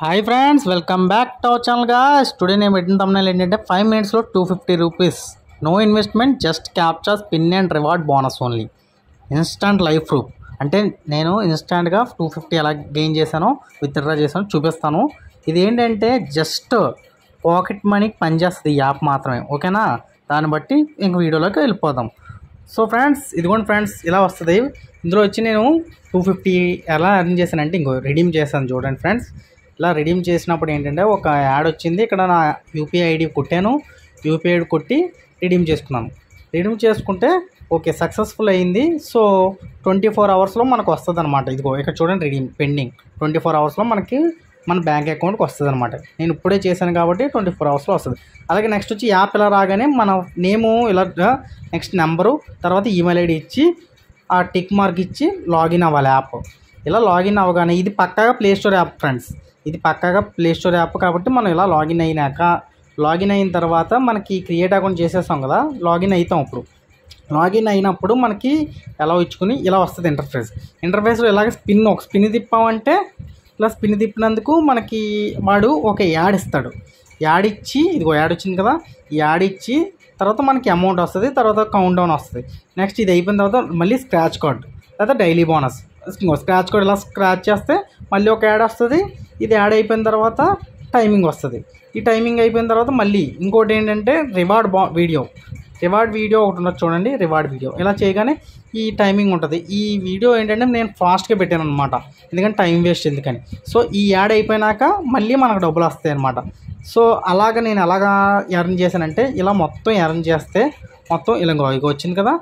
Hi friends, welcome back to our channel guys. Today నేను పెట్టిన thumbnail ఏంటంటే 5 minutesలో 250 rupees, no investment, just captcha, spin and reward bonus only, instant live proof. అంటే నేను ఇన్స్టంట్గా 250 ఎలా gain చేశానో, విత్డ్రా చేశానో చూపిస్తాను. ఇది ఏంటంటే జస్ట్ పాకెట్ మనీకి పనిచేస్తుంది ఈ యాప్ మాత్రమే, ఓకేనా? దాన్ని బట్టి ఇంక వీడియోలోకి వెళ్ళిపోదాం. సో ఫ్రెండ్స్, ఇదిగోండి ఫ్రెండ్స్, ఇలా వస్తుంది. ఇందులో వచ్చి నేను 250 ఎలా ఎర్న్ చేశానంటే ఇంకో రిడీమ్ చేశాను. చూడండి ఫ్రెండ్స్, ఇలా రిడీమ్ చేసినప్పుడు ఏంటంటే ఒక యాడ్ వచ్చింది. ఇక్కడ నా యూపీఐ ఐడి కొట్టాను, యూపీఐ ఐడి కొట్టి రిడీమ్ చేసుకున్నాను. రిడీమ్ చేసుకుంటే ఓకే, సక్సెస్ఫుల్ అయింది. సో 24 అవర్స్లో మనకు వస్తుంది అనమాట. ఇదిగో ఇక్కడ చూడండి, రిడీమ్ పెండింగ్. 24 అవర్స్లో మనకి మన బ్యాంక్ అకౌంట్కి వస్తుంది అనమాట. నేను ఇప్పుడే చేశాను కాబట్టి 24 అవర్స్లో వస్తుంది. అలాగే నెక్స్ట్ వచ్చి యాప్ ఇలా రాగానే మన నేము ఇలా, నెక్స్ట్ నెంబరు, తర్వాత ఈమెయిల్ ఐడి ఇచ్చి ఆ టిక్ మార్క్ ఇచ్చి లాగిన్ అవ్వాలి యాప్. ఇలా లాగిన్ అవ్వగానే ఇది పక్కాగా ప్లే స్టోర్ యాప్ ఫ్రెండ్స్, ఇది పక్కాగా ప్లే స్టోర్ యాప్ కాబట్టి మనం ఇలా లాగిన్ అయిన తర్వాత మనకి క్రియేట్ అకౌంట్ చేసేస్తాం కదా, లాగిన్ అవుతాం. ఇప్పుడు లాగిన్ అయినప్పుడు మనకి ఎలా ఇచ్చుకుని ఇలా వస్తుంది ఇంటర్ఫేస్లో. ఇలాగే ఒక స్పిన్ తిప్పామంటే ఇలా స్పిన్ తిప్పినందుకు మనకి వాడు ఒక యాడ్ ఇస్తాడు. యాడ్ ఇచ్చి, ఇదిగో యాడ్ వచ్చింది కదా, యాడ్ ఇచ్చి తర్వాత మనకి అమౌంట్ వస్తుంది, తర్వాత కౌంట్ డౌన్ వస్తుంది. నెక్స్ట్ ఇది అయిపోయిన తర్వాత మళ్ళీ స్క్రాచ్ కార్డ్ లేదా డైలీ బోనస్. స్క్రాచ్ కార్డ్ ఇలా స్క్రాచ్ చేస్తే మళ్ళీ ఒక యాడ్ వస్తుంది. ఇది యాడ్ అయిపోయిన తర్వాత టైమింగ్ వస్తుంది. ఈ టైమింగ్ అయిపోయిన తర్వాత మళ్ళీ ఇంకోటి ఏంటంటే రివార్డ్ వీడియో ఒకటి ఉన్నది చూడండి, రివార్డ్ వీడియో. ఇలా చేయగానే ఈ టైమింగ్ ఉంటుంది. ఈ వీడియో ఏంటంటే నేను ఫాస్ట్గా పెట్టాను అనమాట, ఎందుకంటే టైం వేస్ట్ ఎందుకని. సో ఈ యాడ్ అయిపోయినాక మళ్ళీ మనకు డబ్బులు వస్తాయి అనమాట. సో నేను అలాగా ఎర్న్ చేశానంటే ఇలా మొత్తం ఎర్న్ చేస్తే మొత్తం ఇలా ఇక వచ్చింది కదా,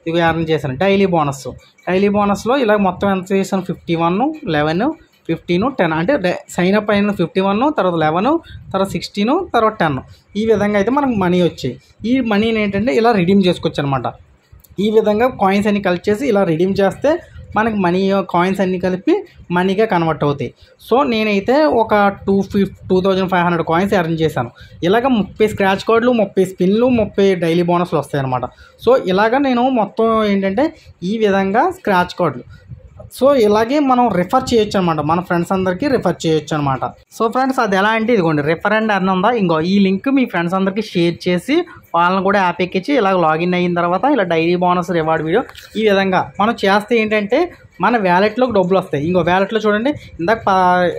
ఇక ఎర్న్ చేశాను. డైలీ బోనస్లో ఇలా మొత్తం ఎంత చేశాను, 51, 11, 15, 10. అంటే సైన్ అప్ అయిన 51, తర్వాత 11, తర్వాత 16, తర్వాత 10. ఈ విధంగా అయితే మనకు మనీ వచ్చాయి. ఈ మనీని ఏంటంటే ఇలా రిడీమ్ చేసుకోవచ్చు అనమాట. ఈ విధంగా కాయిన్స్ అన్ని కలిపి చేసి ఇలా రిడీమ్ చేస్తే మనకి కాయిన్స్ అన్నీ కలిపి మనీగా కన్వర్ట్ అవుతాయి. సో నేనైతే ఒక 2500 కాయిన్స్ ఎర్న్ చేశాను. ఇలాగ 30 స్క్రాచ్ కార్డులు, 30 స్పిన్లు, 30 డైలీ బోనస్లు వస్తాయి అనమాట. సో ఇలాగ నేను మొత్తం ఏంటంటే ఈ విధంగా స్క్రాచ్ కార్డులు. సో ఇలాగే మనం రిఫర్ చేయొచ్చు అనమాట, మన ఫ్రెండ్స్ అందరికీ రిఫర్ చేయొచ్చు అనమాట. సో ఫ్రెండ్స్, అది ఎలా అంటే ఇదిగోండి, రిఫర్ అండ్ ఎర్న్ ఉందా, ఇంకో ఈ లింక్ మీ ఫ్రెండ్స్ అందరికీ షేర్ చేసి వాళ్ళని కూడా యాప్ ఎక్కించి ఇలా లాగిన్ అయిన తర్వాత ఇలా డైలీ బోనస్, రివార్డ్ వీడియో ఈ విధంగా మనం చేస్తే ఏంటంటే మన వ్యాలెట్లోకి డబ్బులు వస్తాయి. ఇంకో వ్యాలెట్లో చూడండి, ఇందాక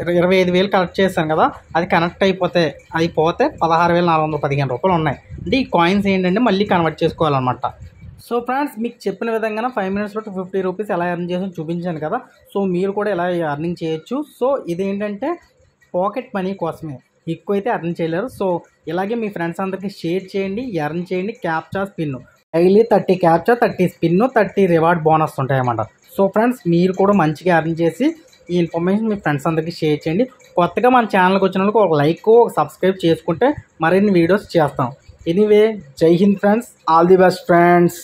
25,000 కలెక్ట్ చేశాను కదా, అది కనెక్ట్ అయిపోతే 16,415 రూపాయలు ఉన్నాయి. అంటే ఈ కాయిన్స్ ఏంటంటే మళ్ళీ కన్వర్ట్ చేసుకోవాలన్నమాట. సో ఫ్రెండ్స్, మీకు చెప్పిన విధంగా 5 minutesలో 250 రూపీస్ ఎలా ఎర్న్ చేసి చూపించాను కదా. సో మీరు కూడా ఎలా ఎర్నింగ్ చేయొచ్చు. సో ఇదేంటంటే పాకెట్ మనీ కోసమే, ఎక్కువైతే ఎర్న్ చేయలేరు. సో ఇలాగే మీ ఫ్రెండ్స్ అందరికీ షేర్ చేయండి, ఎర్న్ చేయండి. Captcha, spin daily 30 captcha, 30 spin, 30 reward bonus ఉంటాయన్నమాట. సో ఫ్రెండ్స్, మీరు కూడా మంచిగా ఎర్న్ చేసి ఈ ఇన్ఫర్మేషన్ మీ ఫ్రెండ్స్ అందరికీ షేర్ చేయండి. కొత్తగా మన ఛానల్కి వచ్చిన వాళ్ళకి ఒక లైక్, ఒక సబ్స్క్రైబ్ చేసుకుంటే మరిన్ని వీడియోస్ చేస్తాం. ఎనీవే, జై Hind friends, all the best friends.